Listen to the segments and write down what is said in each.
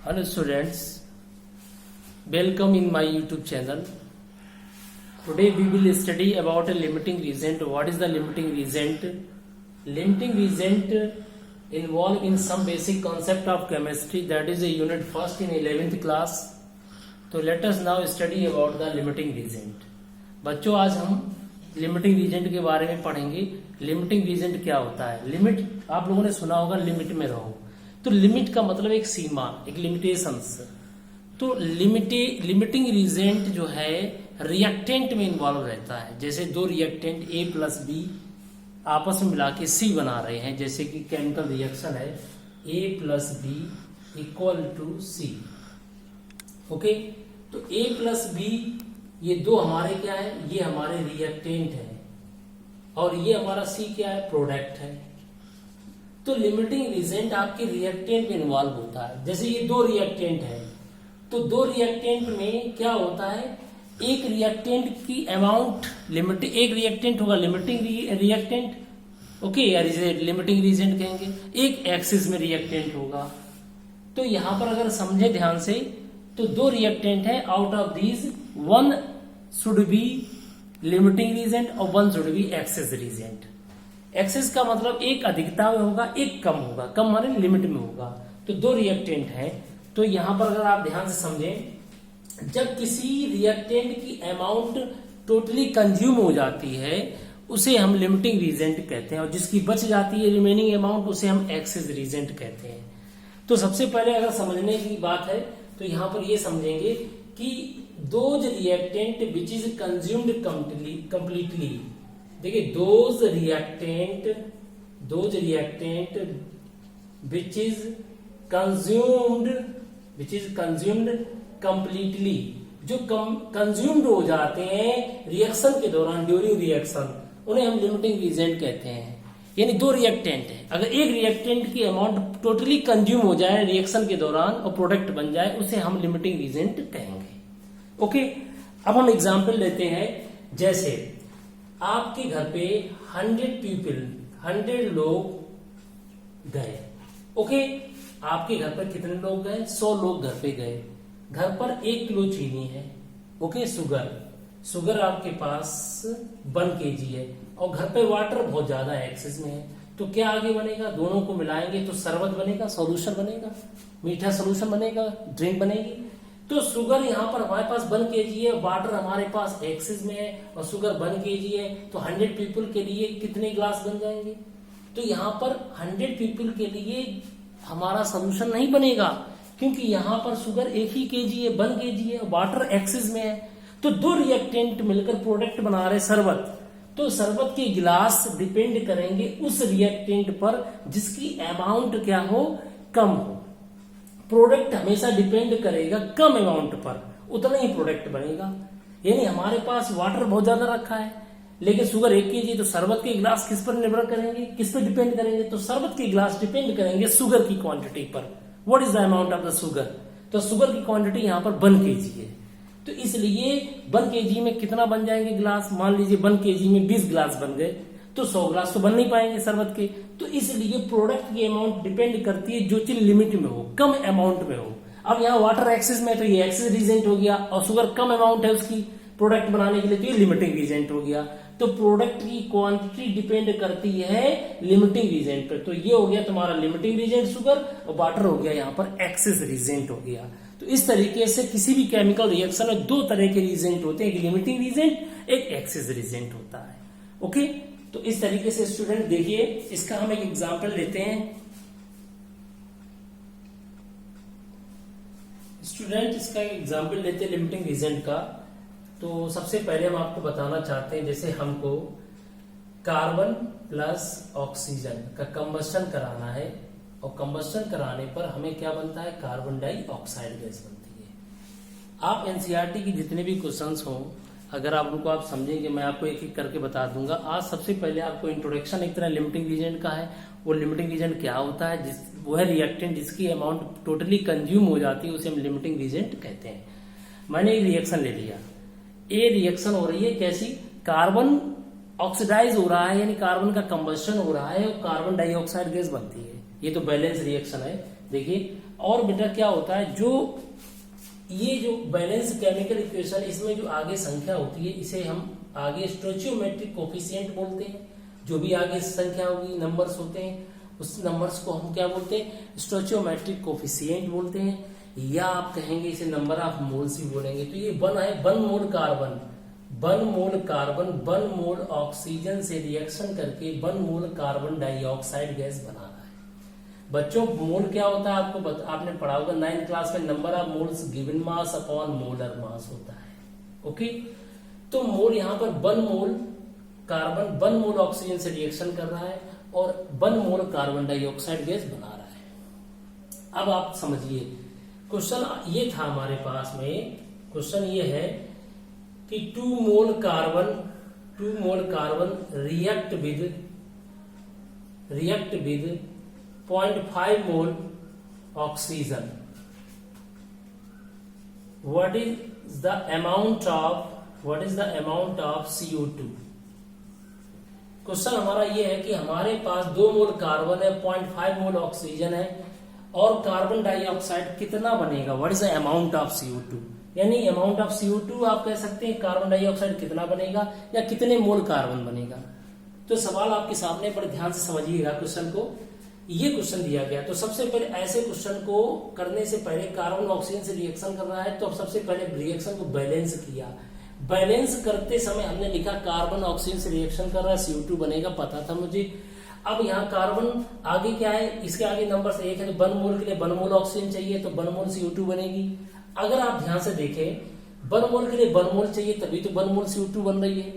Hello students, welcome in my YouTube channel. Today we will study about a limiting reagent. What is the limiting reagent? Limiting reagent involve in some basic concept of chemistry, that is a unit first in 11th class. So let us now study about the limiting reagent. बच्चों आज हम limiting reagent के बारे में पढ़ेंगे. Limiting reagent क्या होता है? लिमिट आप लोगों ने सुना होगा, लिमिट में रहो. तो लिमिट का मतलब एक सीमा, एक लिमिटेशंस. तो लिमिटिंग रीजेंट जो है रिएक्टेंट में इन्वॉल्व रहता है. जैसे दो रिएक्टेंट A प्लस बी आपस में मिला के C बना रहे हैं, जैसे कि केमिकल रिएक्शन है A plus B equal to C. Okay, तो A प्लस बी ये दो हमारे क्या है, ये हमारे रिएक्टेंट है और ये हमारा C क्या है, प्रोडक्ट है. तो लिमिटिंग रीजेंट आपके रिएक्टेंट में इन्वॉल्व होता है. जैसे ये दो रिएक्टेंट है, तो दो रिएक्टेंट में क्या होता है, एक रिएक्टेंट की अमाउंट लिमिट, एक रिएक्टेंट होगा लिमिटिंग रिएक्टेंट, ओके, या लिमिटिंग रीजेंट कहेंगे. एक एक्सिस में रिएक्टेंट होगा. तो यहां पर अगर समझे ध्यान से, तो दो रिएक्टेंट है, out of these one should be limiting reagent और one should be excess reagent. Excess का मतलब एक अधिकता में होगा, एक कम होगा. कम माने लिमिट में होगा. तो दो रिएक्टेंट है. तो यहां पर अगर आप ध्यान से समझें, जब किसी रिएक्टेंट की अमाउंट टोटली कंज्यूम हो जाती है उसे हम लिमिटिंग रीजेंट कहते हैं, और जिसकी बच जाती है रिमेनिंग अमाउंट उसे हम एक्सेस रीजेंट कहते हैं. तो सबसे पहले अगर समझने की बात है तो यहां पर ये समझेंगे कि those reactant which is consumed completely. देखिए, those reactant which is consumed completely, जो कंज्यूम्ड हो जाते हैं रिएक्शन के दौरान, ड्यूरिंग रिएक्शन, उन्हें हम लिमिटिंग रीजेंट कहते हैं. यानी दो रिएक्टेंट है, अगर एक रिएक्टेंट की अमाउंट टोटली कंज्यूम हो जाए रिएक्शन के दौरान और प्रोडक्ट बन जाए, उसे हम लिमिटिंग रीजेंट कहेंगे. ओके, अब हम एग्जांपल लेते हैं. जैसे आपके घर पे 100 लोग गए. ओके, आपके घर पर कितने लोग गए? 100 लोग घर पे गए. घर पर 1 किलो चीनी है. ओके, शुगर आपके पास 1 kg है, और घर पे वाटर बहुत ज्यादा एक्सेस में है. तो क्या आगे बनेगा? दोनों को मिलाएंगे तो शरबत बनेगा, सॉल्यूशन बनेगा, मीठा सॉल्यूशन बनेगा, ड्रिंक बनेगी. तो शुगर यहाँ पर हमारे पास 1 kg है, वाटर हमारे पास एक्सेस में है, और शुगर 1 kg है. तो 100 पीपल के लिए कितने ग्लास बन जाएंगे? तो यहाँ पर 100 पीपल के लिए हमारा सोल्यूशन नहीं बनेगा, क्योंकि यहाँ पर शुगर 1 ही kg है, 1 kg है, वाटर एक्सेस में है. तो दो रिएक्टेंट मिलकर प्रोडक्ट बना रहे शरबत. तो शरबत के गिलास डिपेंड करेंगे उस रिएक्टेंट पर जिसकी अमाउंट क्या हो, कम हो. प्रोडक्ट हमेशा डिपेंड करेगा कम अमाउंट पर, उतना ही प्रोडक्ट बनेगा. यानी हमारे पास वाटर बहुत ज्यादा रखा है, लेकिन शुगर 1 kg, तो शरबत के गिलास किस पर निर्भर करेंगे, किस पर डिपेंड करेंगे? तो शरबत के गिलास डिपेंड करेंगे शुगर की क्वांटिटी पर. What is the amount of the sugar? तो शुगर की क्वांटिटी यहाँ पर 1 kg है. तो इसलिए 1 kg में कितना बन जाएंगे गिलास? मान लीजिए 1 kg में 20 गिलास बन गए, तो 100 गिलास तो बन नहीं पाएंगे शरबत के. तो इसलिए प्रोडक्ट की अमाउंट डिपेंड करती है जो चीज लिमिट में हो, कम अमाउंट में हो. अब यहाँ वाटर एक्सेस में, तो ये एक्सेस रीजेंट हो गया, और शुगर कम अमाउंट है उसकी प्रोडक्ट बनाने के लिए, तो ये लिमिटिंग रीजेंट हो गया. तो प्रोडक्ट की क्वांटिटी डिपेंड करती है लिमिटिंग रीजेंट पर. तो ये हो गया तुम्हारा लिमिटिंग रीजेंट शुगर, और वाटर हो गया यहाँ पर एक्सेस रीजेंट हो गया. तो इस तरीके से किसी भी केमिकल रिएक्शन में दो तरह के रीजेंट होते हैं, एक लिमिटिंग रीजेंट, एक एक्सेस रीजेंट होता है. ओके, तो इस तरीके से स्टूडेंट देखिए, इसका हम एक एग्जांपल लेते हैं. स्टूडेंट इसका एक एग्जांपल लेते हैं लिमिटिंग रीजेंट का. तो सबसे पहले हम आपको बताना चाहते हैं, जैसे हमको कार्बन प्लस ऑक्सीजन का कंबस्शन कराना है, और कंबस्शन कराने पर हमें क्या बनता है, कार्बन डाइऑक्साइड गैस बनती है. आप एनसीईआरटी की जितने भी क्वेश्चंस हों, अगर आप उनको आप समझेंगे, मैं आपको एक एक करके बता दूंगा. आज सबसे पहले आपको इंट्रोडक्शन एक तरह लिमिटिंग रीजेंट का है. वो लिमिटिंग रीजेंट क्या होता है, वो है रिएक्टेंट जिसकी अमाउंट टोटली कंज्यूम हो जाती है, उसे हम लिमिटिंग रीजेंट कहते हैं. मैंने एक रिएक्शन ले लिया, ए रिएक्शन हो रही है कैसी, कार्बन ऑक्सीडाइज हो रहा है, यानी कार्बन का कंबस्शन हो रहा है और कार्बन डाइऑक्साइड गैस बनती है. ये तो बैलेंस रिएक्शन है, देखिए। और बेटा क्या होता है, जो ये जो बैलेंस केमिकल इक्वेशन, इसमें जो आगे संख्या होती है इसे हम आगे स्टोइचियोमेट्रिक कोफिशिएंट बोलते हैं। जो भी आगे संख्या होगी, नंबर्स होते हैं, उस नंबर्स को हम क्या बोलते हैं, स्टोइचियोमेट्रिक कोफिशिएंट बोलते हैं, या आप कहेंगे इसे नंबर ऑफ मोल्स ही बोलेंगे। तो ये वन है, 1 मोल कार्बन, 1 मोल कार्बन 1 मोल ऑक्सीजन से रिएक्शन करके 1 मोल कार्बन डाइऑक्साइड गैस बना रहा है। बच्चों मोल क्या होता है आपने पढ़ा होगा 9th क्लास में, number of moles given mass upon molar mass होता है। ओके, तो मोल यहाँ पर 1 मोल कार्बन 1 मोल ऑक्सीजन से रिएक्शन कर रहा है और 1 मोल कार्बन डाइऑक्साइड गैस बना रहा है। अब आप समझिए, क्वेश्चन ये था हमारे पास में, क्वेश्चन ये है कि 2 mole carbon react with 0.5 mole oxygen, what is the amount of CO2। Question हमारा ये है कि हमारे पास 2 मोल कार्बन है, 0.5 मोल ऑक्सीजन है और कार्बन डाइऑक्साइड कितना बनेगा, what is the amount of CO2। यानी अमाउंट ऑफ CO2 आप कह सकते हैं कार्बन डाइऑक्साइड कितना बनेगा या कितने मोल कार्बन बनेगा। तो सवाल आपके सामने, बड़े ध्यान से समझिएगा क्वेश्चन को। ये क्वेश्चन दिया गया, तो सबसे पहले ऐसे क्वेश्चन को करने से पहले, कार्बन ऑक्सीजन से रिएक्शन कर रहा है तो अब सबसे पहले रिएक्शन को बैलेंस किया। बैलेंस करते समय हमने लिखा कार्बन ऑक्सीजन से रिएक्शन कर रहा है, CO2 बनेगा, पता था मुझे। अब यहाँ कार्बन आगे क्या है, इसके आगे नंबर से 1 है, तो 1 मोल के लिए 1 मोल ऑक्सीजन चाहिए, तो 1 मोल CO2 बनेगी। अगर आप ध्यान से देखें 1 मोल के लिए 1 मोल चाहिए, तभी तो 1 मोल CO2 बन रही है।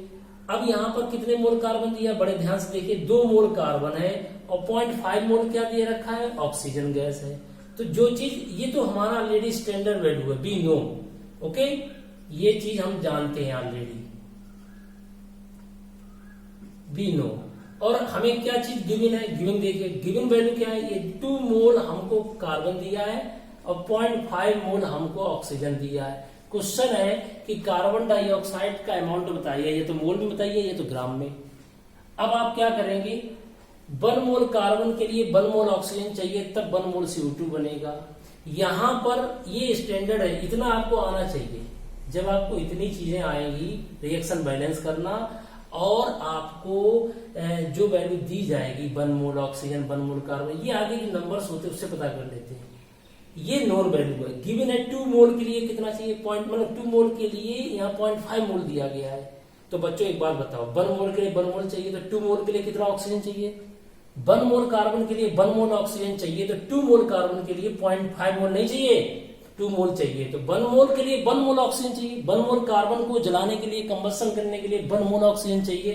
अब यहाँ पर कितने मोल कार्बन दिया, बड़े ध्यान से देखिए, 2 मोल कार्बन है और 0.5 मोल क्या दिए रखा है, ऑक्सीजन गैस है। तो जो चीज, ये तो हमारा ऑलरेडी स्टैंडर्ड वैल्यू है, वी नो, ओके, ये चीज हम जानते हैं ऑलरेडी, वी नो। और हमें क्या चीज गिवन है, गिवन देखिए, गिवन वैल्यू क्या है, ये 2 मोल हमको कार्बन दिया है और 0.5 मोल हमको ऑक्सीजन दिया है। क्वेश्चन है कि कार्बन डाइऑक्साइड का अमाउंट बताइए, ये तो मोल में बताइए, ये तो ग्राम में। अब आप क्या करेंगे, 1 मोल कार्बन के लिए 1 मोल ऑक्सीजन चाहिए, तब 1 मोल CO2 बनेगा। यहां पर ये स्टैंडर्ड है, इतना आपको आना चाहिए। जब आपको इतनी चीजें आएंगी, रिएक्शन बैलेंस करना, और आपको जो वैल्यू दी जाएगी 1 मोल ऑक्सीजन 1 मोल कार्बन, ये आगे जो नंबर्स होते हैं उससे पता कर लेते हैं। ये नॉन वैल्यू है, गिवन है 2 मोल के लिए कितना चाहिए, मतलब 2 मोल के लिए यहाँ 0.5 मोल दिया गया है। तो बच्चों एक बात बताओ, 1 मोल के लिए 1 मोल चाहिए, तो 2 मोल के लिए कितना ऑक्सीजन चाहिए, 1 मोल कार्बन के लिए 1 मोल ऑक्सीजन चाहिए, तो 2 मोल कार्बन के लिए 0.5 मोल नहीं चाहिए, 2 मोल चाहिए। तो 1 मोल के लिए 1 मोल ऑक्सीजन चाहिए, 1 मोल कार्बन को जलाने के लिए, कंबशन करने के लिए 1 मोल ऑक्सीजन चाहिए,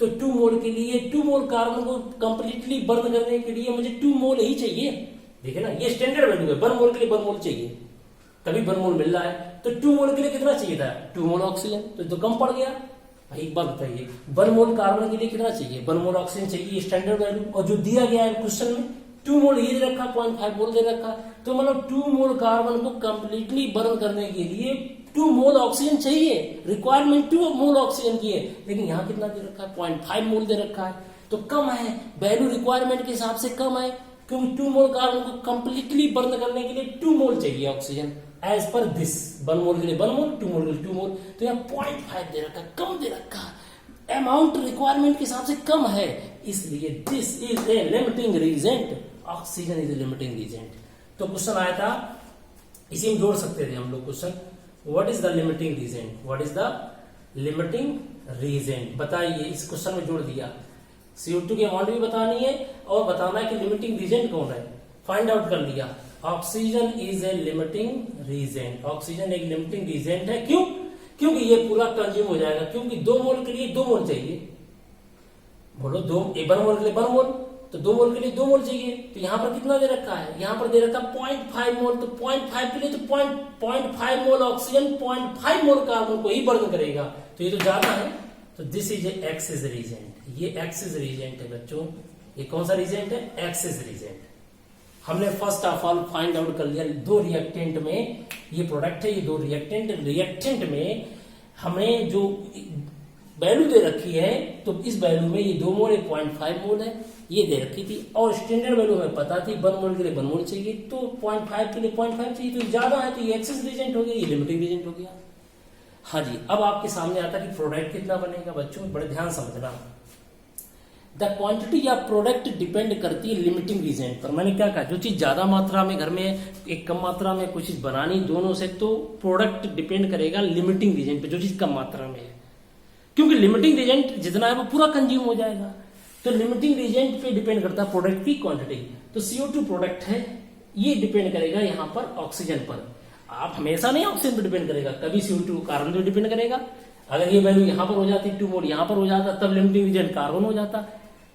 तो 2 मोल के लिए 2 मोल कार्बन को कंप्लीटली बर्न करने के लिए मुझे 2 मोल ही चाहिए। देखिए ना, ये स्टैंडर्ड वैल्यू है, 1 मोल के लिए 1 मोल चाहिए, तभी 1 मोल मिल रहा है। तो 2 मोल के लिए कितना चाहिए था, 2 मोल ऑक्सीजन, तो कम पड़ गया। भाई एक बात बताइए, 1 मोल कार्बन के लिए कितना चाहिए, 1 मोल ऑक्सीजन चाहिए, स्टैंडर्ड वैल्यू, और जो दिया गया है क्वेश्चन में 2 मोल ही दे रखा, 0.5 मोल दे रखा, तो मतलब 2 मोल कार्बन को कंप्लीटली बर्न करने के लिए 2 मोल ऑक्सीजन चाहिए, रिक्वायरमेंट 2 मोल ऑक्सीजन की है, लेकिन यहाँ कितना दे रखा है, 0.5 मोल दे रखा है, तो कम है, वैल्यू रिक्वायरमेंट के हिसाब से कम है, क्योंकि 2 मोल कार्बन को कंप्लीटली बर्न करने के लिए 2 मोल चाहिए ऑक्सीजन, एज पर दिस। 1 मोल के लिए 1 मोल, 2 मोल के लिए 2 मोल, तो यहाँ 0.5 दे रखा, कम दे रखा, अमाउंट रिक्वायरमेंट के हिसाब से कम है, इसलिए this is a limiting reagent, oxygen is a limiting reagent. तो क्वेश्चन आया था, इसी में जोड़ सकते थे हम लोग question, what is the limiting reagent, what is the limiting reagent, बताइए। इस क्वेश्चन में जोड़ दिया, CO2 की अमाउंट भी बतानी है और बताना है कि लिमिटिंग रीजेंट कौन है, फाइंड आउट कर लिया। Oxygen is a limiting reagent, oxygen एक लिमिटिंग रीजेंट है, क्यों, क्योंकि ये पूरा कंज्यूम हो जाएगा, क्योंकि 2 मोल के लिए 2 मोल चाहिए, बोलो 1 मोल के लिए 1 मोल, तो 2 मोल के लिए 2 मोल चाहिए, तो यहाँ पर कितना दे रखा है, यहाँ पर दे रखा 0.5 मोल, तो 0.5 के लिए तो 0.5 मोल ऑक्सीजन 0.5 मोल कार्बन को ही बर्न करेगा, तो ये तो ज्यादा है, तो this is a excess reagent, ये एक्सिस रीजेंट है बच्चों। ये कौन सा रीजेंट है, एक्सिस रीजेंट। हमने first of all find out कर लिया, 2 रिएक्टेंट में ये प्रोडक्ट है, ये 2 रिएक्टेंट में हमें जो वैल्यू दे रखी है, तो इस वैल्यू में ये 2 मोल 0.5 मोल है, ये दे रखी थी और स्टैंडर्ड वैल्यू हमें पता थी 1 मोल के लिए 1 मोल चाहिए, तो 0.5 के लिए 0.5 चाहिए, तो ज्यादा है तो ये एक्सेस रिएजेंट हो गया, ये लिमिटिंग रिएजेंट हो गया। हाँ जी, अब आपके सामने आता कि प्रोडक्ट कितना बनेगा। बच्चों बड़े ध्यान समझना, the quantity of product depend करती है लिमिटिंग रिएजेंट पर। मैंने क्या कहा, जो चीज ज्यादा मात्रा में घर में, एक कम मात्रा में कोई चीज बनानी, दोनों से, तो प्रोडक्ट डिपेंड करेगा लिमिटिंग रिएजेंट पे, जो चीज कम मात्रा में है, क्योंकि लिमिटिंग रिएजेंट जितना है वो पूरा कंज्यूम हो जाएगा। तो लिमिटिंग रिएजेंट पे डिपेंड करता है प्रोडक्ट की क्वांटिटी। तो CO2 प्रोडक्ट है, ये डिपेंड करेगा यहाँ पर ऑक्सीजन पर। आप हमेशा नहीं ऑक्सीजन पर डिपेंड करेगा, कभी CO2 कार्बन पर डिपेंड करेगा। अगर ये वैल्यू यहाँ पर हो जाती 2 मोल, यहाँ पर हो जाता, तब लिमिटिंग रिएजेंट कार्बन हो जाता।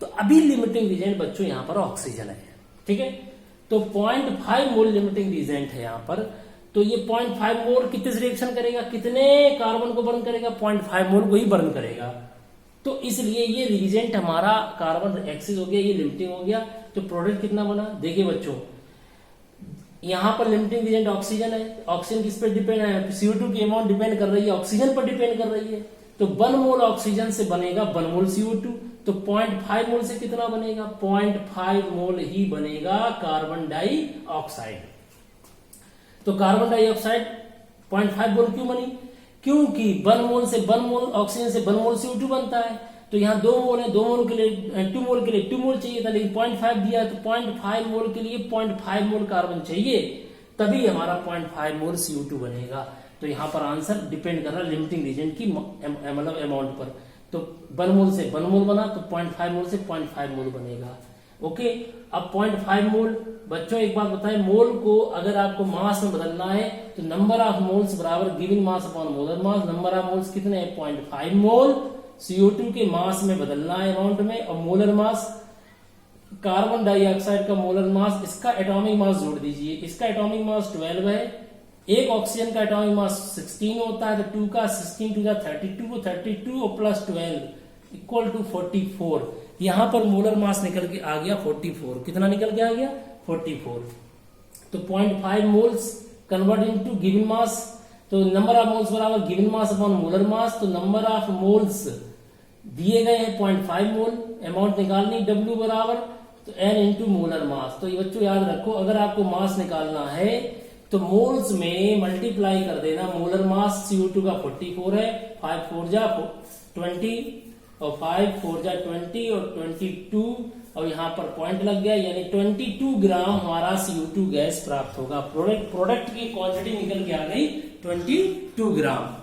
तो अभी लिमिटिंग रिएजेंट बच्चों यहाँ पर ऑक्सीजन है, ठीक है। तो 0.5 मोल लिमिटिंग रिएजेंट है यहाँ पर। तो ये 0.5 मोल कितने से रिएक्शन करेगा, कितने कार्बन को बर्न करेगा, 0.5 मोल को ही बर्न करेगा। तो इसलिए ये रिएजेंट हमारा कार्बन एक्सेस हो गया, ये लिमिटिंग हो गया। तो प्रोडक्ट कितना बना, देखिए बच्चों, यहां पर लिमिटिंग रिएजेंट ऑक्सीजन है। ऑक्सीजन किस पर डिपेंड है, CO2 की अमाउंट डिपेंड कर रही है, ऑक्सीजन पर डिपेंड कर रही है। तो 1 मोल ऑक्सीजन से बनेगा 1 मोल CO2। तो 0.5 मोल से कितना बनेगा, 0.5 मोल ही बनेगा कार्बन डाइऑक्साइड। तो कार्बन डाइऑक्साइड 0.5 मोल क्यों बनी, क्योंकि 1 मोल से 1 मोल ऑक्सीजन से 1 मोल CO2 बनता है। तो यहाँ 2 मोल है, 2 मोल के लिए 2 मोल के लिए 2 मोल चाहिए था, लेकिन 0.5 दिया है, तो 0.5 मोल के लिए 0.5 मोल कार्बन चाहिए, तभी हमारा 0.5 मोल CO2 बनेगा। तो यहाँ पर आंसर डिपेंड कर रहा है लिमिटिंग रिएजेंट की मतलब अमाउंट पर। तो 1 मोल से 1 मोल बना, तो 0.5 मोल से 0.5 मोल बनेगा। ओके, अब 0.5 मोल, बच्चों एक बात बताएं, मोल को अगर आपको मास में बदलना है तो नंबर ऑफ मोल्स बराबर given mass upon molar mass. Number of moles कितने हैं, 0.5 मोल। CO2 के मास में बदलना है अमाउंट में, और मोलर मास, कार्बन डाइऑक्साइड का मोलर मास, इसका एटॉमिक मास जोड़ दीजिए। इसका एटॉमिक मास 12 है, एक ऑक्सीजन का एटॉमिक मास 16 होता है, तो 2 का 16 2 का 32, 32 और प्लस 12 इक्वल टू 44। यहां पर मोलर मास निकल के आ गया 44। कितना निकल के आ गया, 44। तो 0.5 moles convert into given mass. तो नंबर ऑफ मोल्स बराबर given mass upon molar mass. तो नंबर ऑफ मोल्स दिए गए हैं 0.5 मोल, अमाउंट निकालनी W बराबर तो N इंटू मोलर मास। तो ये बच्चों याद रखो, अगर आपको मास निकालना है तो मोल्स में मल्टीप्लाई कर देना। मोलर मास CO2 का 44 है, 5 4 जा 20 और 5 4 जा 20 और 22 और यहाँ पर पॉइंट लग गया, यानी 22 ग्राम हमारा CO2 गैस प्राप्त होगा। प्रोडक्ट की क्वांटिटी निकल के आ गई 22 ग्राम।